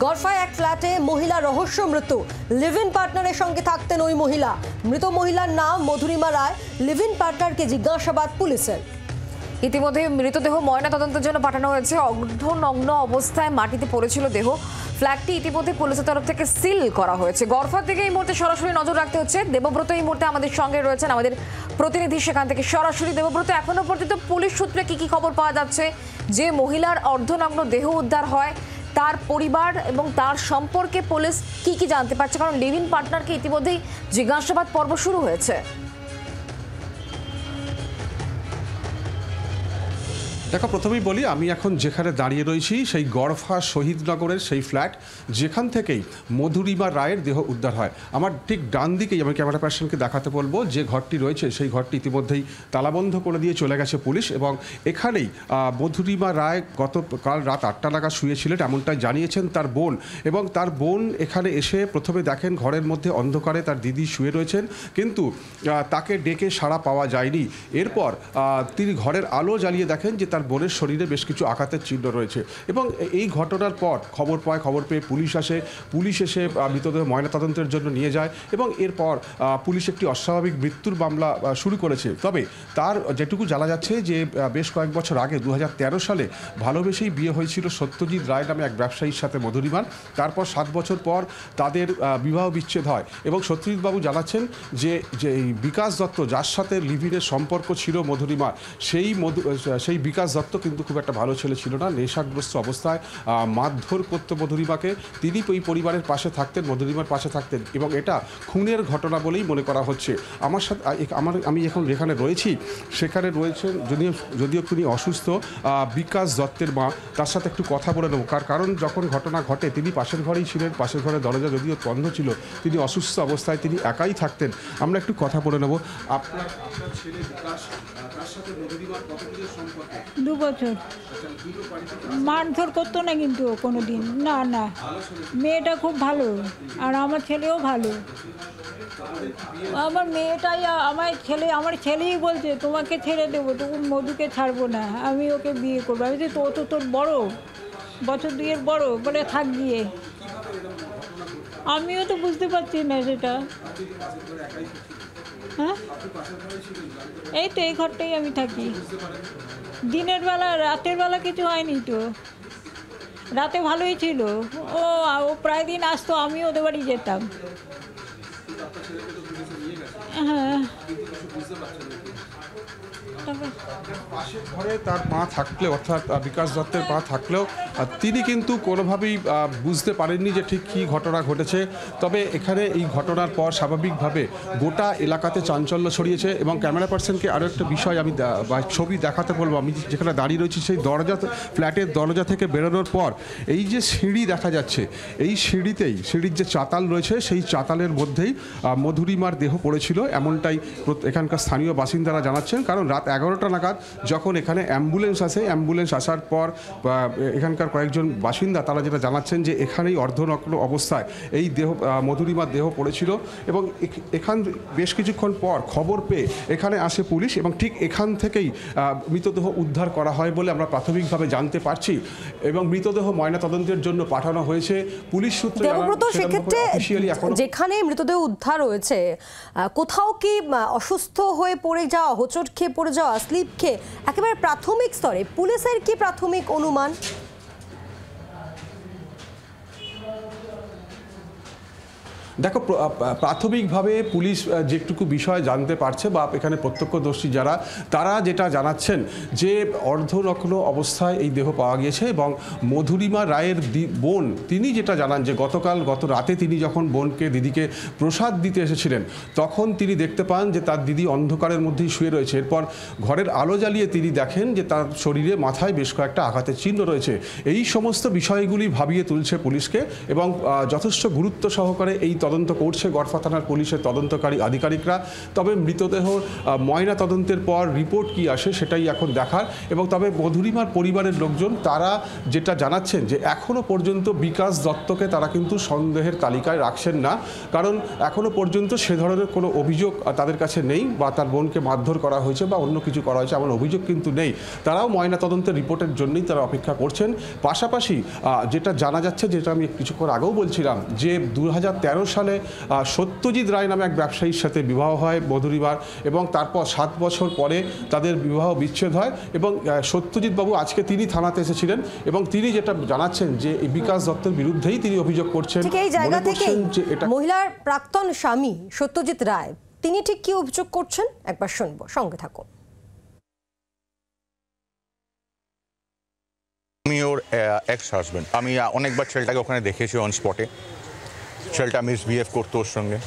গড়ফায় এক ফ্ল্যাটে মহিলা রহস্য মৃত্যু। লিভ ইন পার্টনারের সঙ্গে থাকতেন ওই মহিলা। মৃত মহিলার নাম মধুরিমা রায়। লিভ ইন পার্টনারকে জিজ্ঞাসাবাদ পুলিশের। ইতিমধ্যে মৃতদেহ ময়নাতদন্তের জন্য পাঠানো হয়েছে। অর্ধনগ্ন অবস্থায় মাটিতে পড়েছিল দেহ। ফ্ল্যাটটি ইতিমধ্যে পুলিশের তরফ থেকে সিল করা হয়েছে। গড়ফা থেকে এই মুহূর্তে সরাসরি নজর রাখতে হচ্ছে। দেবব্রত এই মুহূর্তে আমাদের সঙ্গে রয়েছেন, আমাদের প্রতিনিধি সেখান থেকে সরাসরি। দেবব্রত, এখনো পর্যন্ত পুলিশ সূত্রে কি খবর পাওয়া যাচ্ছে? যে মহিলার অর্ধনগ্ন দেহ উদ্ধার হয়, তার পরিবার এবং তার সম্পর্কে পুলিশ কি জানতে পারছে? কারণ লিভ ইন পার্টনারকে ইতিমধ্যেই জিজ্ঞাসাবাদ পর্ব শুরু হয়েছে। দেখো, প্রথমেই বলি, আমি এখন যেখানে দাঁড়িয়ে রয়েছি সেই গড়ফা শহীদনগরের সেই ফ্ল্যাট যেখান থেকেই মধুরিমা রায়ের দেহ উদ্ধার হয়। আমার ঠিক ডান দিকেই আমি ক্যামেরা পার্সনকে দেখাতে বলবো যে ঘরটি রয়েছে সেই ঘরটি ইতিমধ্যেই তালাবন্ধ করে দিয়ে চলে গেছে পুলিশ। এবং এখানেই মধুরিমা রায় গতকাল রাত 8টা নাগাদ শুয়েছিলেন এমনটাই জানিয়েছেন তার বোন। এবং তার বোন এখানে এসে প্রথমে দেখেন ঘরের মধ্যে অন্ধকারে তার দিদি শুয়ে রয়েছেন, কিন্তু তাকে ডেকে সাড়া পাওয়া যায়নি। এরপর তিনি ঘরের আলো জ্বালিয়ে দেখেন যে তার বোনের শরীরে বেশ কিছু আঘাতের চিহ্ন রয়েছে। এবং এই ঘটনার পর খবর পেয়ে পুলিশ এসে মৃতদেহ ময়নাতদন্তের জন্য নিয়ে যায়। এবং এরপর পুলিশ একটি অস্বাভাবিক মৃত্যুর মামলা শুরু করেছে। তবে তার যেটুকু জানা যাচ্ছে যে বেশ কয়েক বছর আগে 2013 সালে ভালোবেসেই বিয়ে হয়েছিল সত্যজিৎ রায় নামে এক ব্যবসায়ীর সাথে মধুরিমার। তারপর 7 বছর পর তাদের বিবাহ বিচ্ছেদ হয়। এবং সত্যজিৎবাবু জানাচ্ছেন যে এই বিকাশ দত্ত, যার সাথে লিভিনের সম্পর্ক ছিল মধুরিমার, সেই বিকাশ দত্ত কিন্তু খুব একটা ভালো ছেলে ছিল না। নেশাগ্রস্ত অবস্থায় মারধর করতো মধুরিমাকে। তিনি ওই পরিবারের পাশে থাকতেন, মধুরিমার পাশে থাকতেন। এবং এটা খুনের ঘটনা বলেই মনে করা হচ্ছে। আমার সাথে আমি এখন যেখানে রয়েছি সেখানে রয়েছেন, যদিও তিনি অসুস্থ, বিকাশ দত্তের মা। তার সাথে একটু কথা বলে নেব। কারণ যখন ঘটনা ঘটে তিনি পাশের ঘরেই ছিলেন। পাশের ঘরের দরজা যদিও বন্ধ ছিল, তিনি অসুস্থ অবস্থায় তিনি একাই থাকতেন। আমরা একটু কথা বলে নেব। আপনার ছেলে বিকাশ, তার সাথে মধুরিমার কতদিনের সম্পর্ক? 2 বছর। মারধর করতো না কিন্তু কোনো দিন, না। মেয়েটা খুব ভালো, আর আমার ছেলেও ভালো। আমার ছেলেই বলছে তোমাকে ছেড়ে দেবো, তখন মধুকে ছাড়বো না, আমি ওকে বিয়ে করবো। আমি তো তোর বড়, বছর 2 বড়, বলে থাক গিয়ে। আমিও তো বুঝতে পারছি না সেটা। হ্যাঁ, এই তো এই ঘরটাই আমি থাকি। দিনের বেলা, রাতের বেলা কিছু হয়নি তো। রাতে ভালোই ছিল। ও প্রায় দিন আসতো, আমি ওদের বাড়ি যেতাম। হ্যাঁ, পাশের ঘরে তার মা থাকলেও, অর্থাৎ বিকাশ দত্তের মা থাকলেও তিনি কিন্তু কোনোভাবেই বুঝতে পারেননি যে ঠিক কী ঘটনা ঘটেছে। তবে এখানে এই ঘটনার পর স্বাভাবিকভাবে গোটা এলাকাতে চাঞ্চল্য ছড়িয়েছে। এবং ক্যামেরা পার্সনকে আরও একটা বিষয় আমি ছবি দেখাতে বলবো। আমি যেখানে দাঁড়িয়ে রয়েছি সেই ফ্ল্যাটের দরজা থেকে বেরোনোর পর এই যে সিঁড়ি দেখা যাচ্ছে, এই সিঁড়ির যে চাতাল রয়েছে সেই চাতালের মধ্যেই মধুরিমার দেহ পড়েছিল, এমনটাই এখানকার স্থানীয় বাসিন্দারা জানাচ্ছেন। কারণ রাত 11টা নাগাদ যখন এখানে অ্যাম্বুলেন্স আসার পর এখানকার কয়েকজন বাসিন্দা তারা যেটা জানাচ্ছেন যে এখানেই অর্ধনগ্ন অবস্থায় এই মধুরিমার দেহ পড়েছিল। এবং এখান বেশ কিছুক্ষণ পর খবর পেয়ে এখানে আসে পুলিশ, এবং ঠিক এখান থেকেই মৃতদেহ উদ্ধার করা হয় বলে আমরা প্রাথমিকভাবে জানতে পারছি। এবং মৃতদেহ ময়নাতদন্তের জন্য পাঠানো হয়েছে পুলিশ সূত্রে। সেক্ষেত্রে যেখানে মৃতদেহ উদ্ধার হয়েছে, কোথাও কি অসুস্থ হয়ে পড়ে যাওয়া, হোঁচট খেয়ে পড়ে যাওয়া, স্লিপ খেয়ে, একেবারে প্রাথমিক স্তরে পুলিশের কি প্রাথমিক অনুমান? দেখো, প্রাথমিকভাবে পুলিশ যেটুকু বিষয় জানতে পারছে বা এখানে প্রত্যক্ষদর্শী যারা, তারা যেটা জানাচ্ছেন যে অর্ধনগ্ন অবস্থায় এই দেহ পাওয়া গিয়েছে। এবং মধুরিমা রায়ের বোন তিনি যেটা জানান যে গত রাতে তিনি যখন দিদিকে প্রসাদ দিতে এসেছিলেন, তখন তিনি দেখতে পান যে তার দিদি অন্ধকারের মধ্যেই শুয়ে রয়েছে। এরপর ঘরের আলো জ্বালিয়ে তিনি দেখেন যে তার শরীরে মাথায় বেশ কয়েকটা আঘাতের চিহ্ন রয়েছে। এই সমস্ত বিষয়গুলি ভাবিয়ে তুলছে পুলিশকে, এবং যথেষ্ট গুরুত্ব সহকারে এই তদন্ত করছে গড়ফা থানার পুলিশের তদন্তকারী আধিকারিকরা। তবে মৃতদেহ ময়না তদন্তের পর রিপোর্ট কি আসে সেটাই এখন দেখার। এবং তবে মধুরিমার পরিবারের লোকজন তারা যেটা জানাচ্ছেন যে এখনও পর্যন্ত বিকাশ দত্তকে তারা কিন্তু সন্দেহের তালিকায় রাখছেন না, কারণ এখনও পর্যন্ত সে ধরনের কোনো অভিযোগ তাদের কাছে নেই, বা তার বোনকে মারধর করা হয়েছে বা অন্য কিছু করা হয়েছে এমন অভিযোগ কিন্তু নেই। তারাও ময়না তদন্তের রিপোর্টের জন্যই তারা অপেক্ষা করছেন। পাশাপাশি যেটা জানা যাচ্ছে, যেটা আমি কিছুক্ষণ আগেও বলছিলাম, যে 2013 সালে সত্যজিৎ রায় নামে এক ব্যবসায়ীর সাথে বিবাহ হয় মধুরিমার, এবং তারপর 7 বছর পরে তাদের বিবাহ বিচ্ছেদ হয়। এবং সত্যজিৎ বাবু আজকে তিনি থানাতে এসেছিলেন এবং তিনি যেটা জানাচ্ছেন যে এই বিকাশ দত্তের বিরুদ্ধেই তিনি অভিযোগ করছেন। ঠিক এই জায়গা থেকে মহিলার প্রাক্তন স্বামী সত্যজিৎ রায় তিনি ঠিক কি অভিযোগ করছেন একবার শুনবো, সঙ্গে থাকুন। আমি ওর এক্স হাজব্যান্ড। আমি অনেকবার ছেলেটাকে ওখানে দেখেছি অন স্পটে। ছেলেটা মিসবিহেভ করতো ওর সঙ্গে,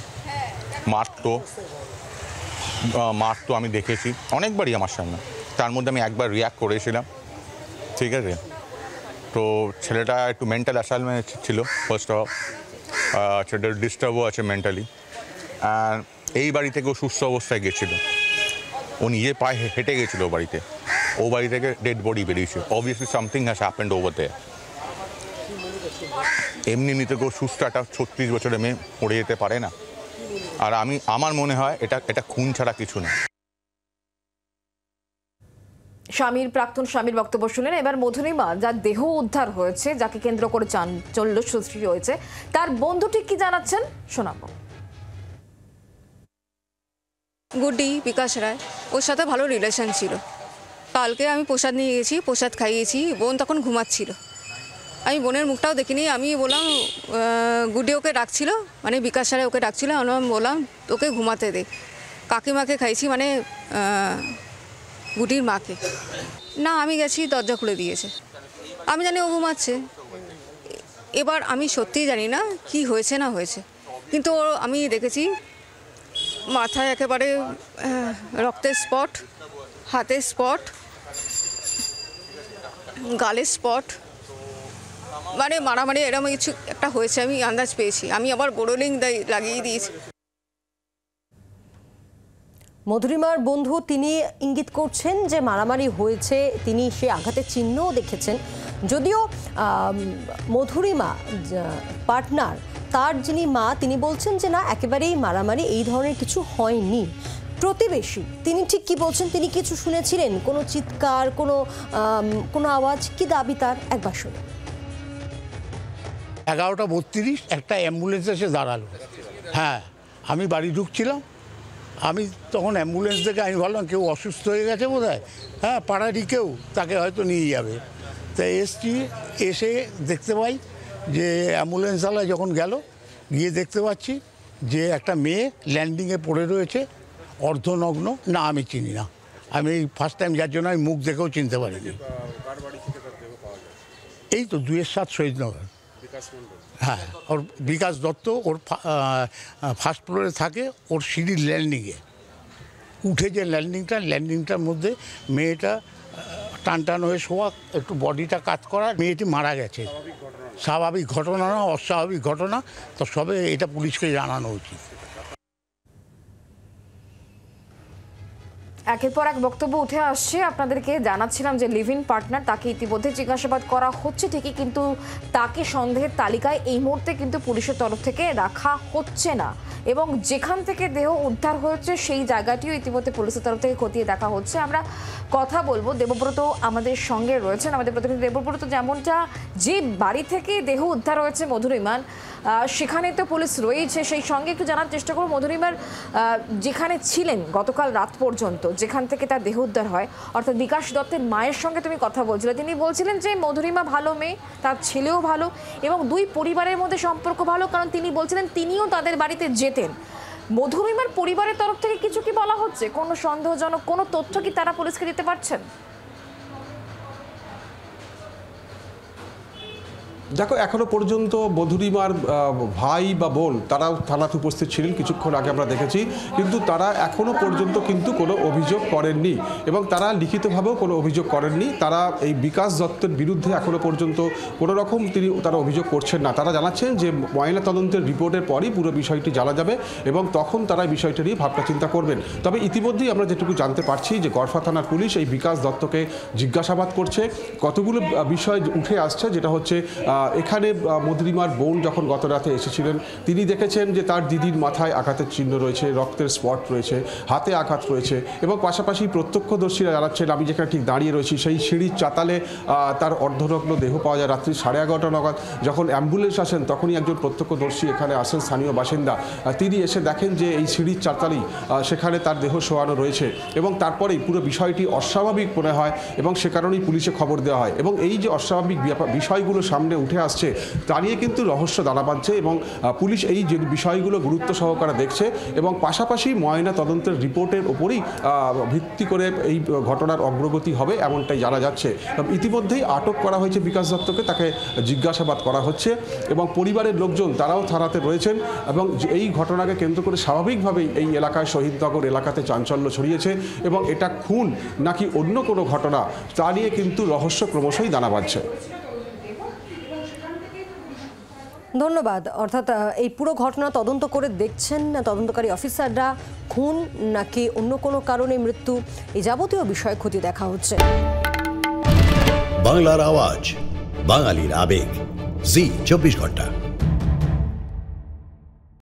মারতো আমি দেখেছি অনেকবারই আমার সামনে। তার মধ্যে আমি একবার রিয়াক্ট করেছিলাম, ঠিক আছে। তো ছেলেটা একটু মেন্টাল অ্যাসাইলমেন্ট ছিল ফার্স্ট অফ, ছেলেটা ডিস্টার্বও আছে মেন্টালি। আর এই বাড়ি থেকে ও সুস্থ অবস্থায় গেছিলো, ও নিজে পায়ে হেঁটে গেছিলো বাড়িতে, ও বাড়ি থেকে ডেড বডি বেরিয়েছে। Obviously something has happened over there. এমনি নিতে কেউ সুস্থ একটা 36 বছরের মেয়ে পড়ে যেতে পারে না। আর আমার মনে হয় এটা খুন ছাড়া কিছু না। প্রাক্তন স্বামীর বক্তব্য শুনলেন। এবার মধুরিমা, যার দেহ উদ্ধার হয়েছে, যাকে কেন্দ্র করে চাঞ্চল্য সৃষ্টি হয়েছে, তার বন্ধু ঠিক কি জানাচ্ছেন শোনাবো। গুড্ডি বিকাশ রায়, ওর সাথে ভালো রিলেশন ছিল। কালকে আমি প্রসাদ নিয়ে গেছি, প্রসাদ খাইয়েছি, বোন তখন ঘুমাচ্ছিল। আমি বোনের মুখটাও দেখিনি। আমি বললাম, গুড্ডি ওকে ডাকছিল, মানে বিকাশ রায় ওকে ডাকছিল। আমি বললাম ওকে ঘুমাতে দে। কাকিমাকে খাইছি, মানে গুডির মাকে। না, আমি গেছি, দরজা খুলে দিয়েছে। আমি জানি ও ঘুমাচ্ছে। এবার আমি সত্যিই জানি না কি হয়েছে না হয়েছে, কিন্তু আমি দেখেছি মাথায় একেবারে রক্তের স্পট, হাতের স্পট, গালের স্পট, মানে মারামারি এরকম কিছু একটা হয়েছে আমি আন্দাজ পেয়েছি। আমি আবার বোরোলিং লাগিয়ে দিয়েছি। মধুরিমার বন্ধু তিনি ইঙ্গিত করছেন যে মারামারি হয়েছে, তিনি সে আঘাতের চিহ্নও দেখেছেন। যদিও মধুরিমা পার্টনার, তার যিনি মা, তিনি বলছেন যে না, একেবারেই মারামারি এই ধরনের কিছু হয়নি। প্রতিবেশী তিনি ঠিক কি বলছেন, তিনি কিছু শুনেছিলেন, কোনো চিৎকার, কোনো আওয়াজ, কি দাবি তার, একবার শুনুন। 11:32 একটা অ্যাম্বুলেন্স এসে দাঁড়ালো। হ্যাঁ, আমি বাড়ি ঢুকছিলাম। আমি তখন অ্যাম্বুলেন্স দেখে আমি ভাবলাম কেউ অসুস্থ হয়ে গেছে বোধ হয়, হ্যাঁ পাড়ারই কেউ, তাকে হয়তো নিয়ে যাবে। তাই এসে দেখতে পাই যে অ্যাম্বুলেন্সওয়ালা যখন গেল, গিয়ে দেখতে পাচ্ছি যে একটা মেয়ে ল্যান্ডিংয়ে পড়ে রয়েছে, অর্ধনগ্ন। না, আমি চিনি না। আমি এই ফার্স্ট টাইম, যার জন্য আমি মুখ দেখেও চিনতে পারিনি। এই তো 2-7 শহীদনগর। হ্যাঁ, ওর বিকাশ দত্ত ওর ফার্স্ট ফ্লোরে থাকে, ওর সিঁড়ির ল্যান্ডিংয়ে উঠে যে ল্যান্ডিংটার মধ্যে মেয়েটা টান হয়ে শোয়া, একটু বডিটা কাজ করা, মেয়েটি মারা গেছে। স্বাভাবিক ঘটনা না, অস্বাভাবিক ঘটনা। তো সবে এটা পুলিশকে জানানো উচিত। একের পর এক বক্তব্য উঠে আসছে। আপনাদেরকে জানাচ্ছিলাম যে লিভ ইন পার্টনার, তাকে ইতিমধ্যে জিজ্ঞাসাবাদ করা হচ্ছে ঠিকই, কিন্তু তাকে সন্দেহের তালিকায় এই মুহূর্তে কিন্তু পুলিশের তরফ থেকে রাখা হচ্ছে না। এবং যেখান থেকে দেহ উদ্ধার হয়েছে সেই জায়গাটিও ইতিমধ্যে পুলিশের তরফ থেকে খতিয়ে দেখা হচ্ছে। আমরা কথা বলবো, দেবব্রত আমাদের সঙ্গে রয়েছেন, আমাদের প্রতিনিধি দেবব্রত। যেমনটা যে বাড়ি থেকে দেহ উদ্ধার হয়েছে মধুরিমার, সেখানে তো পুলিশ রয়েছে, সেই সঙ্গে একটু জানার চেষ্টা করবো মধুরিমার যেখানে ছিলেন গতকাল রাত পর্যন্ত, যেখান থেকে তার দেহ উদ্ধার হয়, অর্থাৎ বিকাশ দত্তের মায়ের সঙ্গে তুমি কথা বলছিলে, তিনি বলছিলেন যে মধুরিমা ভালো মেয়ে, তার ছেলেও ভালো এবং দুই পরিবারের মধ্যে সম্পর্ক ভালো, কারণ তিনি বলছিলেন তিনিও তাদের বাড়িতে যেতেন। মধুরিমার পরিবারের তরফ থেকে কিছু কি বলা হচ্ছে, কোনো সন্দেহজনক কোনো তথ্য কি তারা পুলিশকে দিতে পারছেন? দেখো এখনো পর্যন্ত মধুরিমার ভাই বা বোন তারাও থানাতে উপস্থিত ছিলেন, কিছুক্ষণ আগে আমরা দেখেছি, কিন্তু তারা এখনো পর্যন্ত কিন্তু কোনো অভিযোগ করেননি এবং তারা লিখিতভাবেও কোনো অভিযোগ করেননি। তারা এই বিকাশ দত্তের বিরুদ্ধে এখনো পর্যন্ত কোনো রকম তারা অভিযোগ করছেন না। তারা জানাচ্ছেন যে ময়না তদন্তের রিপোর্টের পরই পুরো বিষয়টি জানা যাবে এবং তখন তারা এই বিষয়টা নিয়ে ভাবনা চিন্তা করবেন। তবে ইতিমধ্যেই আমরা যেটুকু জানতে পারছি যে গড়ফা থানার পুলিশ এই বিকাশ দত্তকে জিজ্ঞাসাবাদ করছে। কতগুলো বিষয় উঠে আসছে, যেটা হচ্ছে এখানে মধুরিমার বোন যখন গত রাতে এসেছিলেন তিনি দেখেছেন যে তার দিদির মাথায় আঘাতের চিহ্ন রয়েছে, রক্তের স্পট রয়েছে, হাতে আঘাত রয়েছে এবং পাশাপাশি প্রত্যক্ষদর্শীরা জানাচ্ছেন আমি যেখানে ঠিক দাঁড়িয়ে রয়েছি সেই সিঁড়ির চাতালে তার অর্ধনগ্ন দেহ পাওয়া যায়। রাত্রি 11:30 নাগাদ যখন অ্যাম্বুলেন্স আসেন তখনই একজন প্রত্যক্ষদর্শী এখানে আসেন, স্থানীয় বাসিন্দা, তিনি এসে দেখেন যে এই সিঁড়ির চাতালেই সেখানে তার দেহ শোয়ানো রয়েছে এবং তারপরেই পুরো বিষয়টি অস্বাভাবিক মনে হয় এবং সে কারণেই পুলিশে খবর দেওয়া হয় এবং এই যে অস্বাভাবিক বিষয়গুলো সামনে উঠে আসছে তা নিয়ে কিন্তু রহস্য দানা বাঁধছে এবং পুলিশ এই যে বিষয়গুলো গুরুত্ব সহকারে দেখছে এবং পাশাপাশি ময়না তদন্তের রিপোর্টের ওপরই ভিত্তি করে এই ঘটনার অগ্রগতি হবে এমনটাই জানা যাচ্ছে। ইতিমধ্যেই আটক করা হয়েছে বিকাশ দত্তকে, তাকে জিজ্ঞাসাবাদ করা হচ্ছে এবং পরিবারের লোকজন তারাও থানাতে রয়েছেন এবং এই ঘটনাকে কেন্দ্র করে স্বাভাবিকভাবেই এই এলাকায় শহীদনগর এলাকাতে চাঞ্চল্য ছড়িয়েছে এবং এটা খুন নাকি অন্য কোনো ঘটনা তা নিয়ে কিন্তু রহস্য ক্রমশই দানা বাঁধছে। ধন্যবাদ। অর্থাৎ এই পুরো ঘটনা তদন্ত করে দেখছেন তদন্তকারী অফিসাররা, খুন নাকি অন্য কোনো কারণে মৃত্যু, এই যাবতীয় বিষয় খতিয়ে দেখা হচ্ছে। বাংলার আওয়াজ, বাঙালির আবেগ, জি 24 ঘন্টা।